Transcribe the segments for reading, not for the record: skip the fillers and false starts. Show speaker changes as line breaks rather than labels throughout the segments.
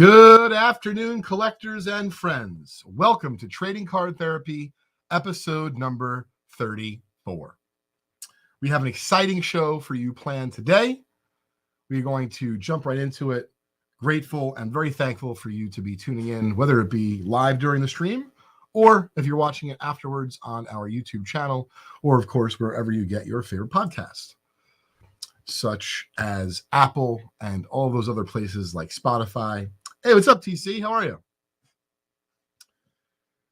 Good afternoon, collectors and friends. Welcome to Trading Card Therapy, episode number 34. We have an exciting show for you planned today. We're going to jump right into it. Grateful and very thankful for you to be tuning in, whether it be live during the stream or if you're watching it afterwards on our YouTube channel, or of course, wherever you get your favorite podcast, such as Apple and all those other places like Spotify. Hey, what's up, TC? How are you?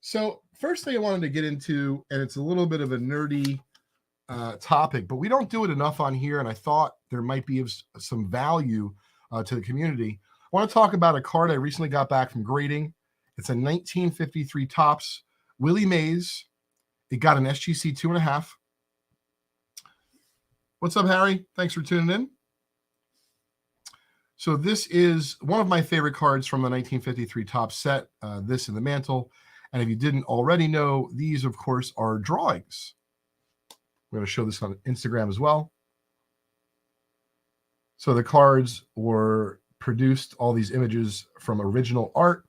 So first thing I wanted to get into, and it's a little bit of a nerdy topic, but we don't do it enough on here, and I thought there might be some value to the community. I want to talk about a card I recently got back from grading. It's a 1953 Topps Willie Mays. It got an SGC 2.5. What's up, Harry? Thanks for tuning in. So this is one of my favorite cards from the 1953 Topps set, this and the Mantle. And if you didn't already know, these, of course, are drawings. I'm going to show this on Instagram as well. So the cards were produced, all these images, from original art.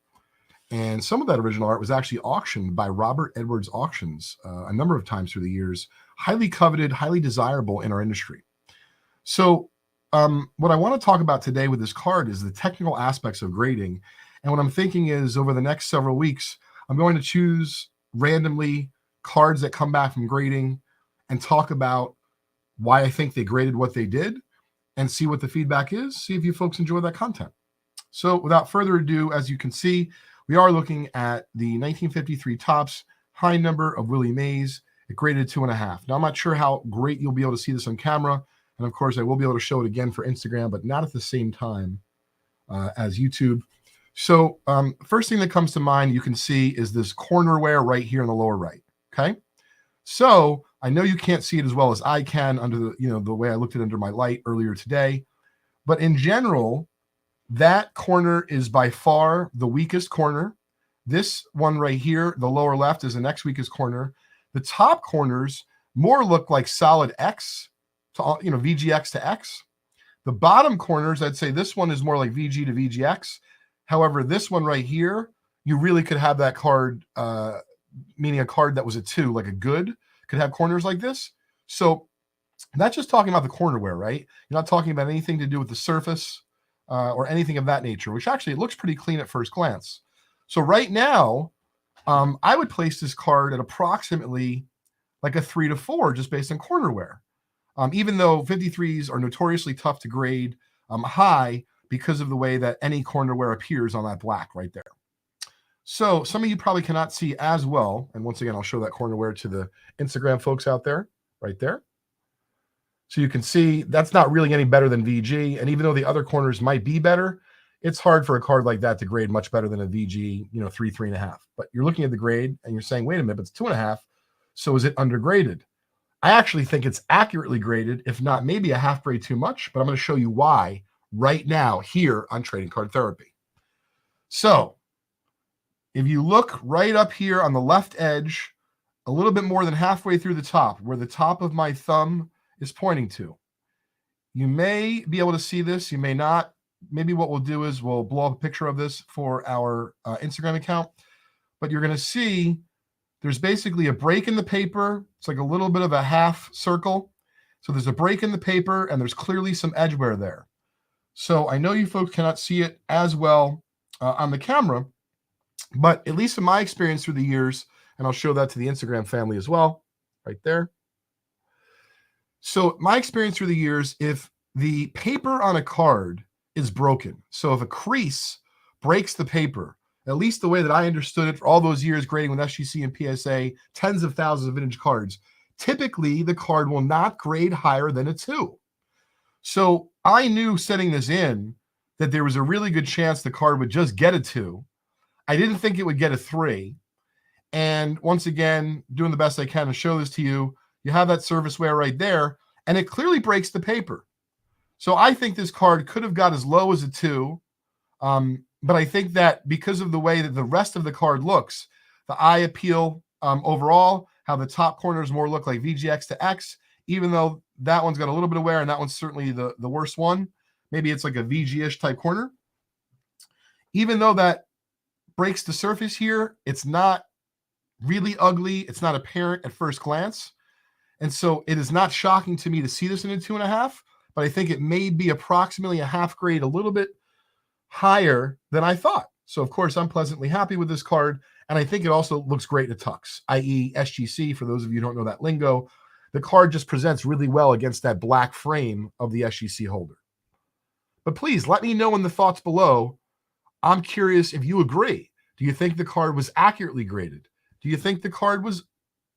And some of that original art was actually auctioned by Robert Edwards Auctions a number of times through the years. Highly coveted, highly desirable in our industry. So what I want to talk about today with this card is the technical aspects of grading. And what I'm thinking is over the next several weeks, I'm going to choose randomly cards that come back from grading and talk about why I think they graded what they did and see what the feedback is, see if you folks enjoy that content. So without further ado, as you can see, we are looking at the 1953 Topps high number of Willie Mays. It graded 2.5. Now, I'm not sure how great you'll be able to see this on camera. And of course, I will be able to show it again for Instagram, but not at the same time as YouTube. So first thing that comes to mind, you can see, is this corner wear right here in the lower right. Okay. So I know you can't see it as well as I can under the way I looked at it under my light earlier today. But in general, that corner is by far the weakest corner. This one right here, the lower left, is the next weakest corner. The top corners more look like solid X to, VGX to X. The bottom corners, I'd say this one is more like VG to VGX. However, this one right here, you really could have that card, meaning a card that was a 2, like a good, could have corners like this. So that's just talking about the corner wear, right? You're not talking about anything to do with the surface or anything of that nature, which actually it looks pretty clean at first glance. So right now, I would place this card at approximately like a 3 to 4, just based on corner wear. Even though 53s are notoriously tough to grade high because of the way that any corner wear appears on that black right there. So some of you probably cannot see as well. And once again, I'll show that corner wear to the Instagram folks out there, right there. So you can see that's not really any better than VG. And even though the other corners might be better, it's hard for a card like that to grade much better than a VG, 3, 3.5. But you're looking at the grade and you're saying, wait a minute, but it's 2.5. So is it undergraded? I actually think it's accurately graded, if not maybe a half grade too much, but I'm going to show you why right now here on Trading Card Therapy. So if you look right up here on the left edge, a little bit more than halfway through the top, where the top of my thumb is pointing to, you may be able to see this. You may not. Maybe what we'll do is we'll blow up a picture of this for our Instagram account, but you're going to see there's basically a break in the paper. It's like a little bit of a half circle. So there's a break in the paper and there's clearly some edge wear there. So I know you folks cannot see it as well on the camera, but at least in my experience through the years, and I'll show that to the Instagram family as well, right there. So my experience through the years, if the paper on a card is broken, so if a crease breaks the paper, at least the way that I understood it for all those years grading with SGC and PSA, tens of thousands of vintage cards, typically the card will not grade higher than a 2. So I knew setting this in that there was a really good chance the card would just get a 2. I didn't think it would get a 3. And once again, doing the best I can to show this to you, you have that surface wear right there, and it clearly breaks the paper. So I think this card could have got as low as a 2. But I think that because of the way that the rest of the card looks, the eye appeal overall, how the top corners more look like VGX to X, even though that one's got a little bit of wear and that one's certainly the worst one. Maybe it's like a VG-ish type corner. Even though that breaks the surface here, it's not really ugly. It's not apparent at first glance. And so it is not shocking to me to see this in a 2.5, but I think it may be approximately a half grade, a little bit higher than I thought. So, of course, I'm pleasantly happy with this card. And I think it also looks great in a tux, i.e. SGC. For those of you who don't know that lingo, the card just presents really well against that black frame of the SGC holder. But please let me know in the thoughts below. I'm curious if you agree. Do you think the card was accurately graded? Do you think the card was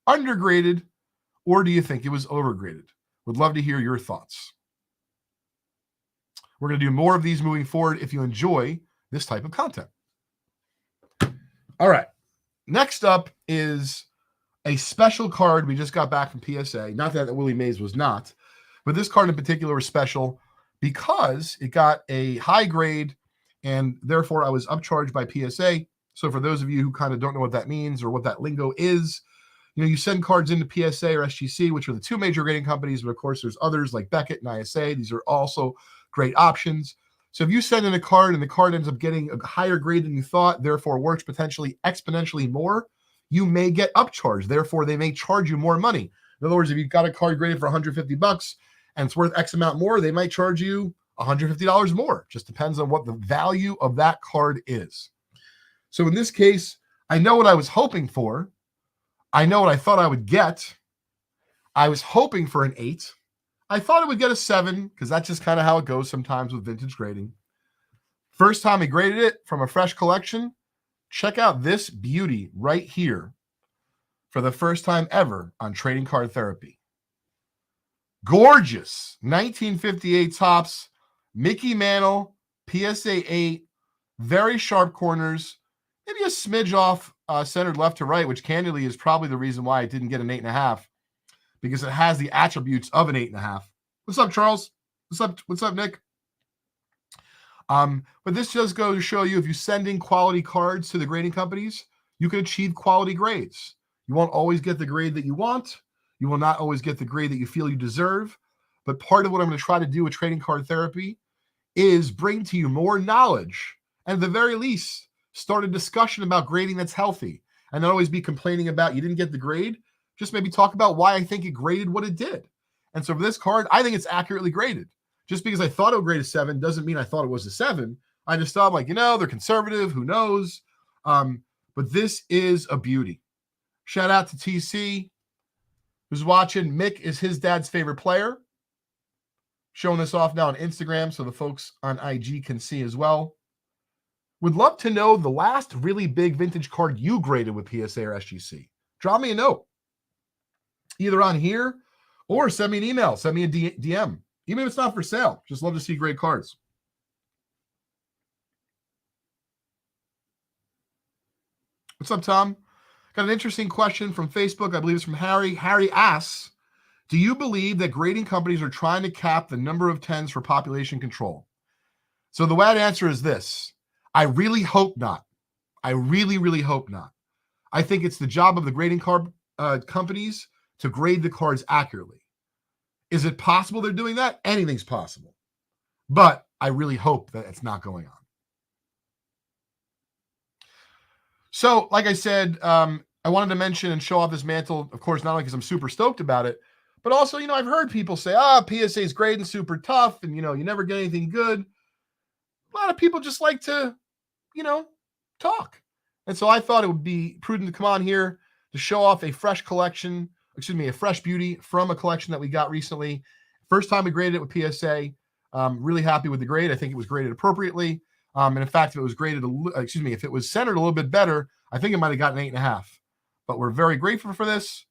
undergraded? Or do you think it was overgraded? Would love to hear your thoughts. We're going to do more of these moving forward if you enjoy this type of content. All right. Next up is a special card we just got back from PSA. Not that Willie Mays was not, but this card in particular was special because it got a high grade, and therefore I was upcharged by PSA. So for those of you who kind of don't know what that means or what that lingo is, you send cards into PSA or SGC, which are the two major grading companies, but of course there's others like Beckett and ISA. These are also great options. So if you send in a card and the card ends up getting a higher grade than you thought, therefore works potentially exponentially more, you may get upcharged. Therefore, they may charge you more money. In other words, if you've got a card graded for $150 and it's worth X amount more, they might charge you $150 more. Just depends on what the value of that card is. So in this case, I know what I was hoping for. I know what I thought I would get. I was hoping for an 8. I thought it would get a 7 because that's just kind of how it goes sometimes with vintage grading. First time I graded it from a fresh collection, check out this beauty right here for the first time ever on Trading Card Therapy. Gorgeous 1958 Topps Mickey Mantle PSA 8, very sharp corners, maybe a smidge off centered left to right, which candidly is probably the reason why it didn't get an 8.5, because it has the attributes of an 8.5. What's up, Charles? What's up, Nick? But this just goes to show you, if you send in quality cards to the grading companies, you can achieve quality grades. You won't always get the grade that you want. You will not always get the grade that you feel you deserve. But part of what I'm going to try to do with Trading Card Therapy is bring to you more knowledge, and at the very least, start a discussion about grading that's healthy, and not always be complaining about you didn't get the grade. Just maybe talk about why I think it graded what it did. And so for this card, I think it's accurately graded. Just because I thought it would grade a 7 doesn't mean I thought it was a 7. I just thought, like, they're conservative. Who knows? But this is a beauty. Shout out to TC who's watching. Mick is his dad's favorite player. Showing this off now on Instagram so the folks on IG can see as well. Would love to know the last really big vintage card you graded with PSA or SGC. Drop me a note, either on here or send me an email. Send me a DM. Even if it's not for sale, just love to see great cards. What's up, Tom? Got an interesting question from Facebook. I believe it's from Harry. Harry asks, do you believe that grading companies are trying to cap the number of 10s for population control? So the way I'd answer is this. I really hope not. I really, really hope not. I think it's the job of the grading card companies to grade the cards accurately. Is it possible they're doing that? Anything's possible. But I really hope that it's not going on. So, like I said, I wanted to mention and show off this mantle, of course, not only because I'm super stoked about it, but also, I've heard people say, PSA is great and super tough, and, you never get anything good. A lot of people just like to, talk. And so I thought it would be prudent to come on here to show off a fresh collection, a fresh beauty from a collection that we got recently. First time we graded it with PSA. Really happy with the grade. I think it was graded appropriately. And in fact, if it was graded, if it was centered a little bit better, I think it might have gotten 8.5. But we're very grateful for this.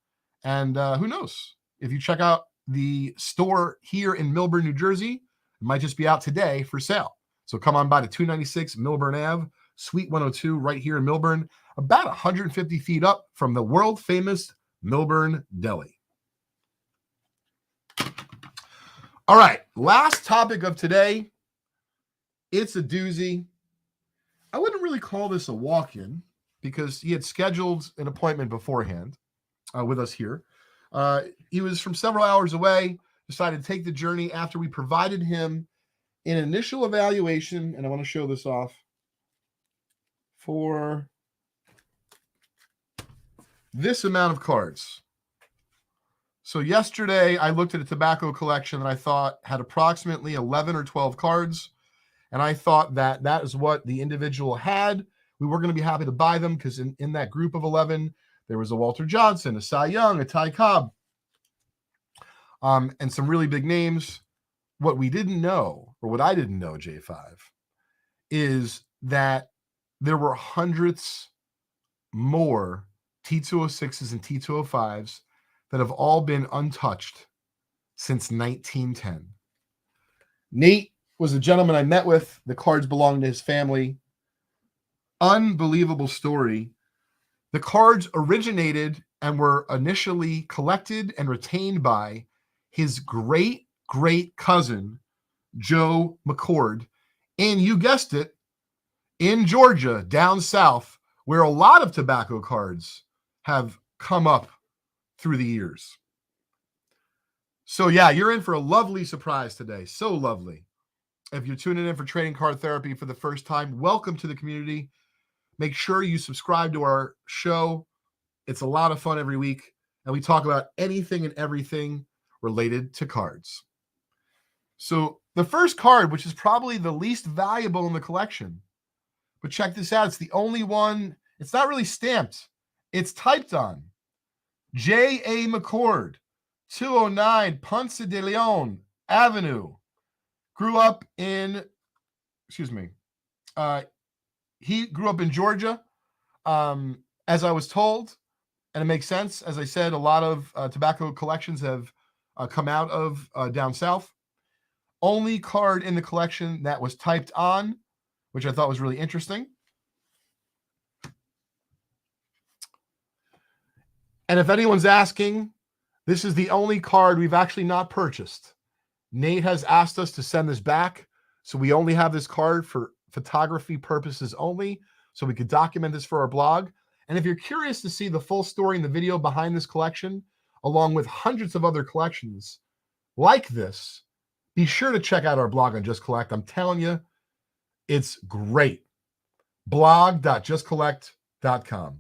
And who knows? If you check out the store here in Millburn, New Jersey, it might just be out today for sale. So come on by to 296 Millburn Ave, Suite 102, right here in Millburn, about 150 feet up from the world famous Millburn Deli. All right, last topic of today. It's a doozy. I wouldn't really call this a walk-in because he had scheduled an appointment beforehand with us here. He was from several hours away, decided to take the journey after we provided him an initial evaluation, and I want to show this off. for this amount of cards. So yesterday I looked at a tobacco collection that I thought had approximately 11 or 12 cards. And I thought that that is what the individual had. We were going to be happy to buy them because in that group of 11, there was a Walter Johnson, a Cy Young, a Ty Cobb, and some really big names. What we didn't know, or what I didn't know, J5, is that there were hundreds more T206s and T205s that have all been untouched since 1910. Nate was a gentleman I met with. The cards belong to his family. Unbelievable story. The cards originated and were initially collected and retained by his great cousin, Joe McCord. And you guessed it, in Georgia, down south, where a lot of tobacco cards have come up through the years. So yeah, you're in for a lovely surprise today. So lovely. If you're tuning in for Trading Card Therapy for the first time, welcome to the community. Make sure you subscribe to our show. It's a lot of fun every week, and we talk about anything and everything related to cards. So the first card, which is probably the least valuable in the collection, but check this out. It's the only one. It's not really stamped. It's typed on. J.A. McCord, 209 Ponce de Leon Avenue. Grew up in, he grew up in Georgia, as I was told, and it makes sense. As I said, a lot of tobacco collections have come out of down south. Only card in the collection that was typed on, which I thought was really interesting. And if anyone's asking, this is the only card we've actually not purchased. Nate has asked us to send this back, so we only have this card for photography purposes only, so we could document this for our blog. And if you're curious to see the full story and the video behind this collection, along with hundreds of other collections like this, be sure to check out our blog on Just Collect. I'm telling you, it's great. blog.justcollect.com.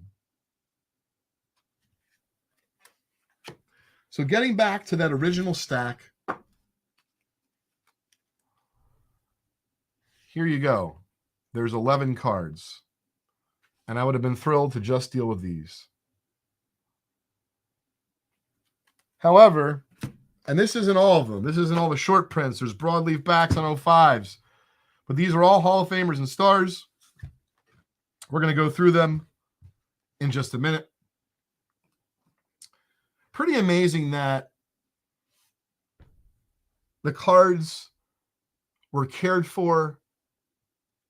So getting back to that original stack, here you go. There's 11 cards. And I would have been thrilled to just deal with these. However, and this isn't all of them. This isn't all the short prints. There's broadleaf backs on 05s. But these are all Hall of Famers and stars. We're going to go through them in just a minute. Pretty amazing that the cards were cared for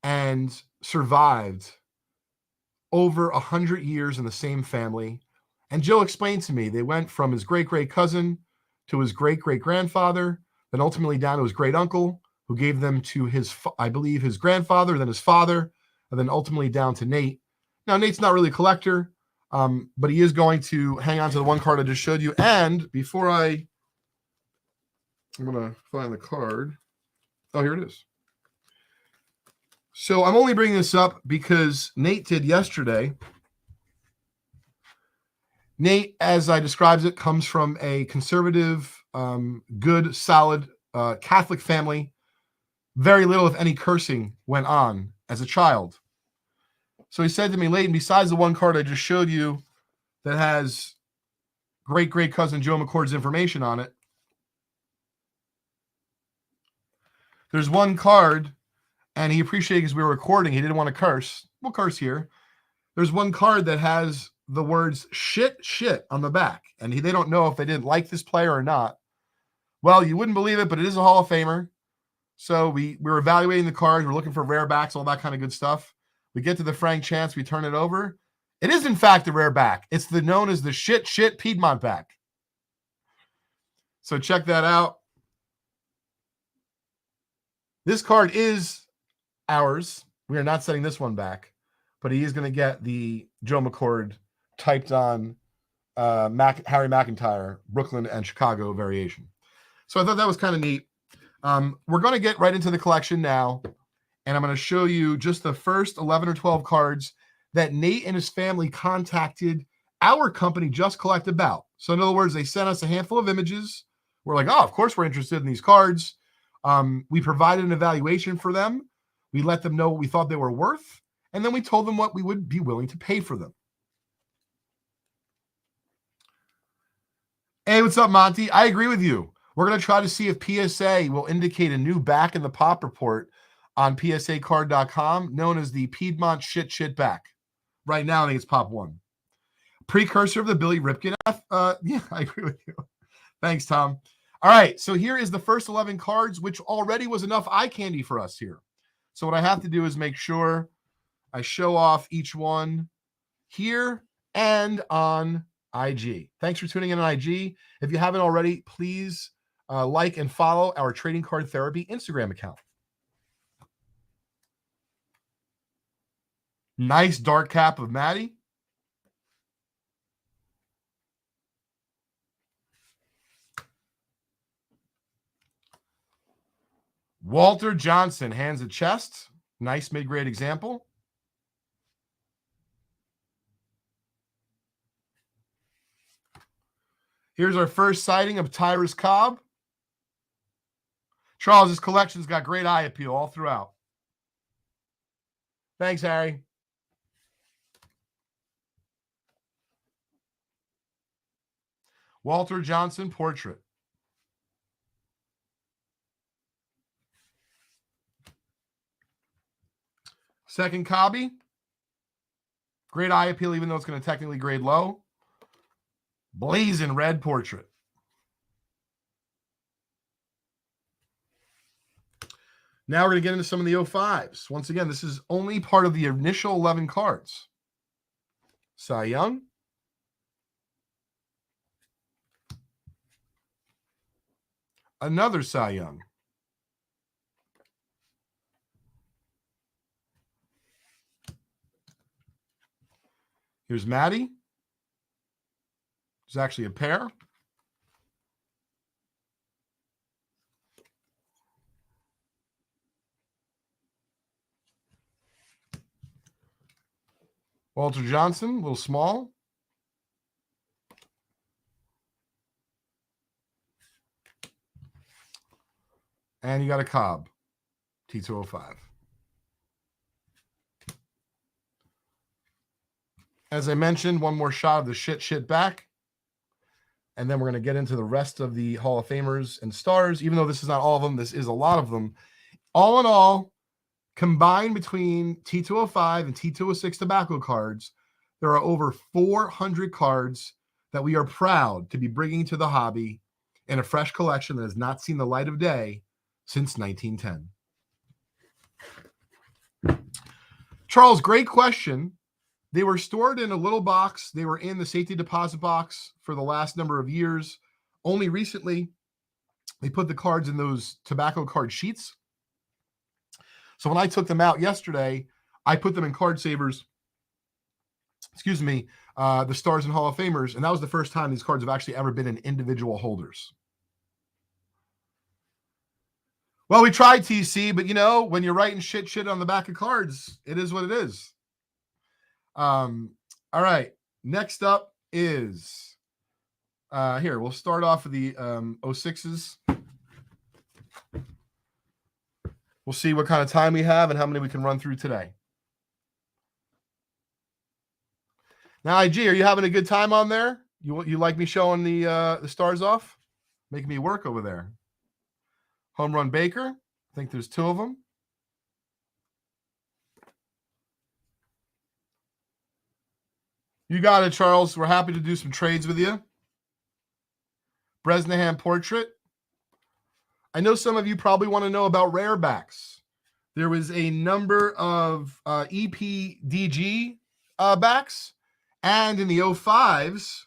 and survived over 100 years in the same family. And Joe explained to me they went from his great cousin to his great grandfather, then ultimately down to his great uncle, who gave them to his, I believe, his grandfather, then his father, and then ultimately down to Nate. Now, Nate's not really a collector, but he is going to hang on to the one card I just showed you. And before I'm going to find the card. Oh, here it is. So I'm only bringing this up because Nate did yesterday. Nate, as I described it, comes from a conservative, good, solid Catholic family. Very little, if any, cursing went on as a child. So he said to me, Leighton, besides the one card I just showed you that has great cousin Joe McCord's information on it, there's one card, and he appreciated because we were recording. He didn't want to curse. We'll curse here. There's one card that has the words shit on the back, and they don't know if they didn't like this player or not. Well, you wouldn't believe it, but it is a Hall of Famer. So we're evaluating the cards. We're looking for rare backs, all that kind of good stuff. We get to the Frank Chance. We turn it over. It is, in fact, a rare back. It's known as the shit Piedmont back. So check that out. This card is ours. We are not sending this one back, but he is going to get the Joe McCord typed on Harry McIntyre, Brooklyn and Chicago variation. So I thought that was kind of neat. We're going to get right into the collection now, and I'm going to show you just the first 11 or 12 cards that Nate and his family contacted our company, Just Collect, about. So in other words, they sent us a handful of images. We're like, oh, of course we're interested in these cards. We provided an evaluation for them. We let them know what we thought they were worth. And then we told them what we would be willing to pay for them. Hey, what's up, Monty? I agree with you. We're going to try to see if PSA will indicate a new back in the pop report on psacard.com known as the Piedmont shit back. Right now, I think it's pop 1. Precursor of the Billy Ripken. Yeah, I agree with you. Thanks, Tom. All right, so here is the first 11 cards, which already was enough eye candy for us here. So what I have to do is make sure I show off each one here and on IG. Thanks for tuning in on IG. If you haven't already, please like and follow our Trading Card Therapy Instagram account. Nice dark cap of Maddie. Walter Johnson hands a chest. Nice mid-grade example. Here's our first sighting of Ty Cobb. Charles, his collection's got great eye appeal all throughout. Thanks, Harry. Walter Johnson portrait. Second Cobby. Great eye appeal, even though it's going to technically grade low. Blazing red portrait. Now we're going to get into some of the 05s. Once again, this is only part of the initial 11 cards. Cy Young. Another Cy Young. Here's Maddie. There's actually a pair. Walter Johnson, a little small. And you got a Cobb, T205. As I mentioned, one more shot of the shit back. And then we're going to get into the rest of the Hall of Famers and stars. Even though this is not all of them, this is a lot of them. All in all, combined between T205 and T206 tobacco cards, there are over 400 cards that we are proud to be bringing to the hobby in a fresh collection that has not seen the light of day since 1910. Charles, great question. They were stored in a little box. They were in the safety deposit box for the last number of years. Only recently, they put the cards in those tobacco card sheets. So when I took them out yesterday, I put them in card savers. Excuse me, the Stars and Hall of Famers. And that was the first time these cards have actually ever been in individual holders. Well, we tried, TC, but you know, when you're writing shit on the back of cards, it is what it is. All right. Next up is here. We'll start off with the 06s. We'll see what kind of time we have and how many we can run through today. Now, IG, are you having a good time on there? You like me showing the stars off? Making me work over there. Home Run Baker. I think there's 2 of them. You got it, Charles. We're happy to do some trades with you. Bresnahan portrait. I know some of you probably want to know about rare backs. There was a number of EPDG backs, and in the 05s,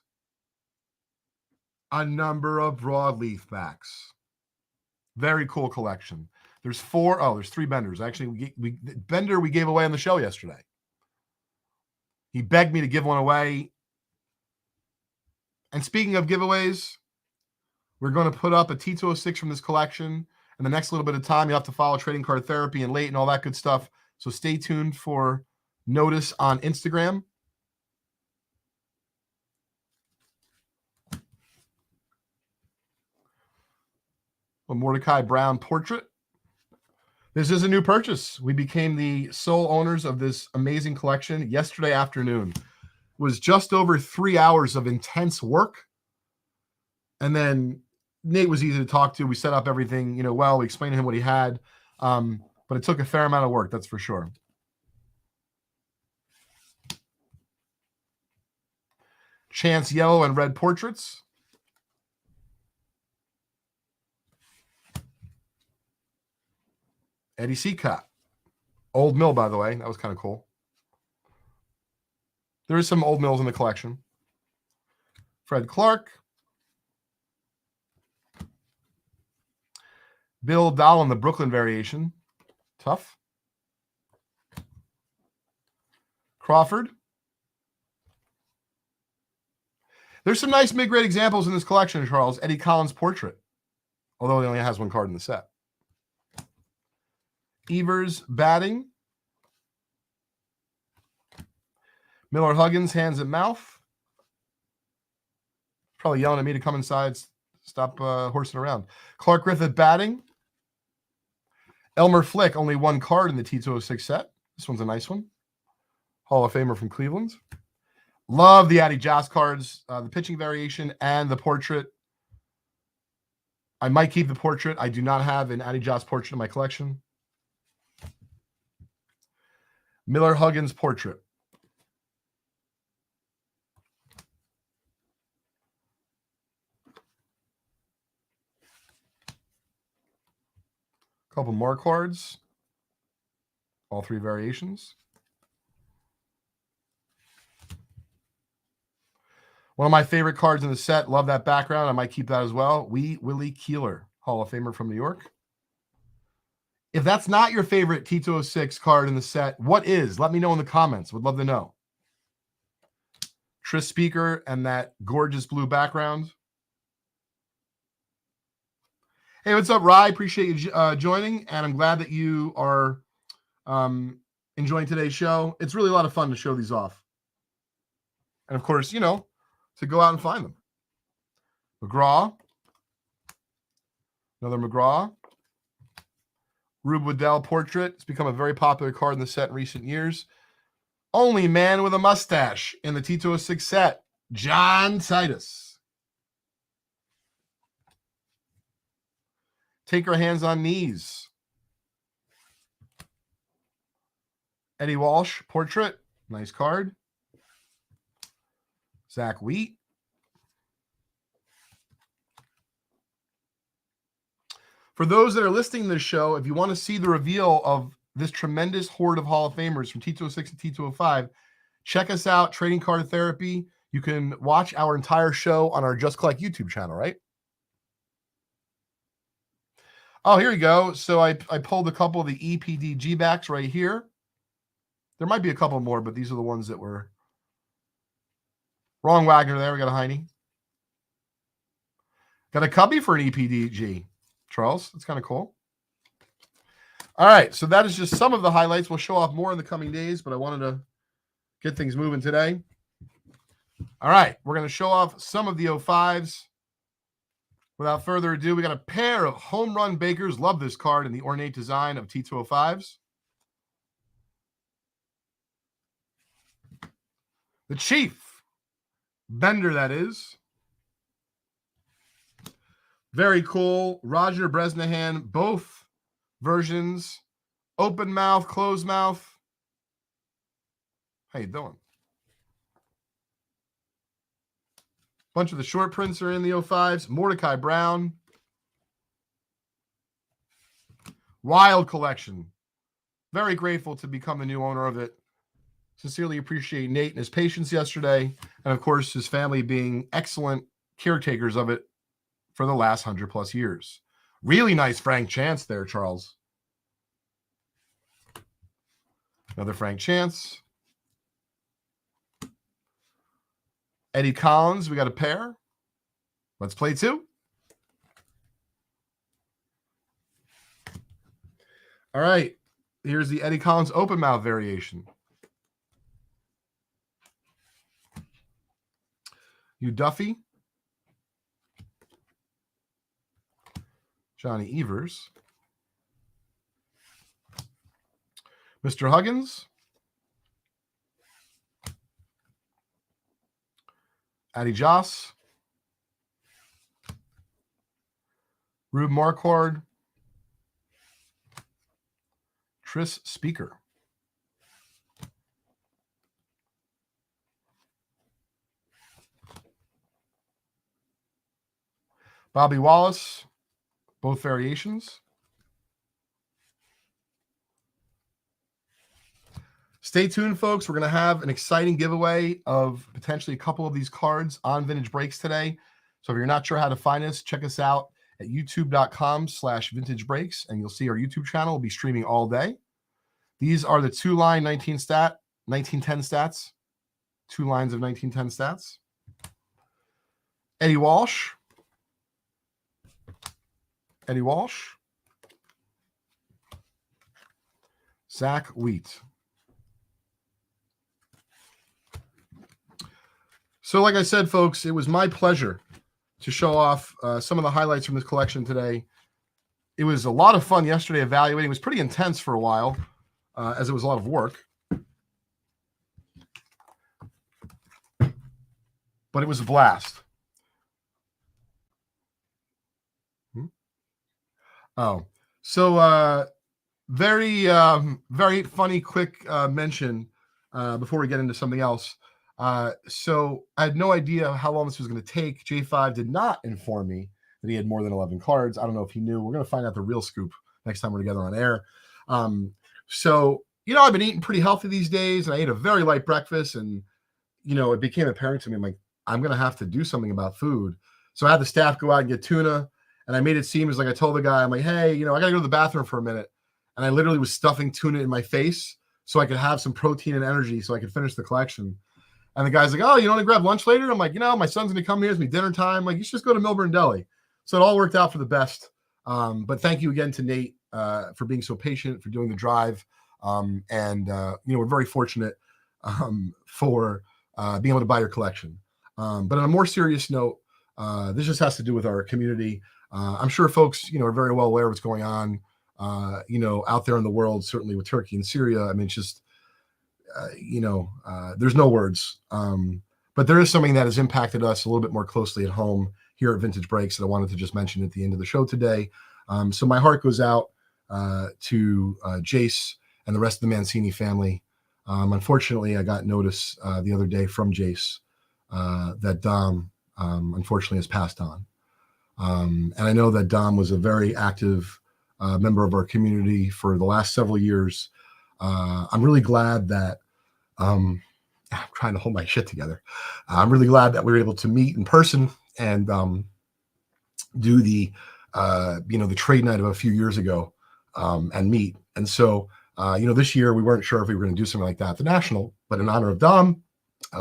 a number of broadleaf backs. Very cool collection. There's 4. Oh, there's 3 Benders. Actually, Bender we gave away on the show yesterday. He begged me to give one away. And speaking of giveaways, we're going to put up a T206 from this collection. In the next little bit of time, you have to follow Trading Card Therapy and Leighton, all that good stuff. So stay tuned for notice on Instagram. A Mordecai Brown portrait. This is a new purchase. We became the sole owners of this amazing collection yesterday afternoon. It was just over 3 hours of intense work. And then Nate was easy to talk to. We set up everything, well. We explained to him what he had. But it took a fair amount of work, that's for sure. Chance yellow and red portraits. Eddie Seacott. Old mill, by the way. That was kind of cool. There is some old mills in the collection. Fred Clark. Bill Dahlin, the Brooklyn variation. Tough. Crawford. There's some nice mid-grade examples in this collection, Charles. Eddie Collins portrait, although he only has one card in the set. Evers batting. Miller Huggins hands and mouth. Probably yelling at me to come inside, stop horsing around. Clark Griffith batting. Elmer Flick, only one card in the T206 set. This one's a nice one. Hall of Famer from Cleveland. Love the Addy Joss cards, the pitching variation and the portrait. I might keep the portrait. I do not have an Addy Joss portrait in my collection. Miller Huggins portrait. Couple more cards. All three variations. One of my favorite cards in the set. Love that background. I might keep that as well. Willie Keeler, Hall of Famer from New York. If that's not your favorite T206 card in the set, what is? Let me know in the comments. Would love to know. Tris Speaker and that gorgeous blue background. Hey, what's up, Rye? Appreciate you joining, and I'm glad that you are enjoying today's show. It's really a lot of fun to show these off. And, of course, to go out and find them. McGraw. Another McGraw. Rube Waddell portrait. It's become a very popular card in the set in recent years. Only man with a mustache in the T206 set. John Titus. Take our hands on knees. Eddie Walsh portrait. Nice card. Zach Wheat. For those that are listening to this show, if you want to see the reveal of this tremendous horde of Hall of Famers from T206 and T205, check us out, Trading Card Therapy. You can watch our entire show on our Just Collect YouTube channel, right? Oh, here you go. So I pulled a couple of the EPDG backs right here. There might be a couple more, but these are the ones that were... Wrong Wagner there. We got a Heine. Got a Cubby for an EPDG. Charles, that's kind of cool. All right, so that is just some of the highlights. We'll show off more in the coming days, but I wanted to get things moving today. All right, we're going to show off some of the 05s. Without further ado, we got a pair of Home Run Bakers. Love this card in the ornate design of T205s. The Chief. Bender, that is. Very cool. Roger Bresnahan, both versions. Open mouth, closed mouth. How you doing? Bunch of the short prints are in the 05s. Mordecai Brown. Wild collection. Very grateful to become the new owner of it. Sincerely appreciate Nate and his patience yesterday. And, of course, his family being excellent caretakers of it for the last 100+ years. Really nice Frank Chance there, Charles. Another Frank Chance. Eddie Collins, we got a pair. Let's play two. All right. Here's the Eddie Collins open mouth variation. Hugh Duffy, Johnny Evers, Mr. Huggins, Addy Joss, Rube Marquard, Tris Speaker, Bobby Wallace, both variations. Stay tuned, folks. We're going to have an exciting giveaway of potentially a couple of these cards on Vintage Breaks today. So if you're not sure how to find us, check us out at youtube.com/vintage breaks, and you'll see our YouTube channel will be streaming all day. These are the 2-line 1910 stats. 2 lines of 1910 stats. Eddie Walsh. Eddie Walsh. Zach Wheat. So like I said, folks, it was my pleasure to show off some of the highlights from this collection today. It was a lot of fun yesterday evaluating. It was pretty intense for a while, as it was a lot of work. But it was a blast. Oh, so very funny, quick mention before we get into something else. So I had no idea how long this was going to take. J5 did not inform me that he had more than 11 cards. I don't know if he knew. We're going to find out the real scoop next time we're together on air. So, I've been eating pretty healthy these days, and I ate a very light breakfast, and, it became apparent to me, I'm like, I'm going to have to do something about food. So I had the staff go out and get tuna, and I made it seem as like I told the guy, I'm like, hey, I got to go to the bathroom for a minute. And I literally was stuffing tuna in my face so I could have some protein and energy so I could finish the collection. And the guy's like, oh, you want to grab lunch later? I'm like, my son's going to come here. It's me dinner time. Like, you should just go to Milburn Deli. So it all worked out for the best. But thank you again to Nate for being so patient, for doing the drive. We're very fortunate for being able to buy your collection. But on a more serious note, this just has to do with our community. I'm sure folks, are very well aware of what's going on, out there in the world, certainly with Turkey and Syria. I mean, it's just, there's no words. But there is something that has impacted us a little bit more closely at home here at Vintage Breaks that I wanted to just mention at the end of the show today. So my heart goes out to Jace and the rest of the Mancini family. Unfortunately, I got notice the other day from Jace that Dom unfortunately has passed on. And I know that Dom was a very active member of our community for the last several years. I'm really glad that I'm trying to hold my shit together. I'm really glad that we were able to meet in person and do the trade night of a few years ago and meet. And so, this year we weren't sure if we were going to do something like that at the National, but in honor of Dom,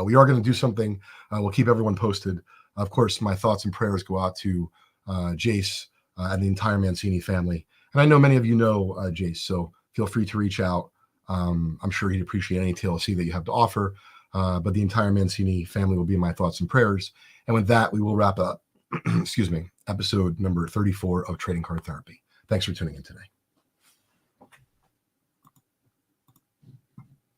we are going to do something. We'll keep everyone posted. Of course, my thoughts and prayers go out to Jace and the entire Mancini family. And I know many of you know Jace, so feel free to reach out. I'm sure he'd appreciate any TLC that you have to offer, but the entire Mancini family will be in my thoughts and prayers. And with that, we will wrap up, episode number 34 of Trading Card Therapy. Thanks for tuning in today.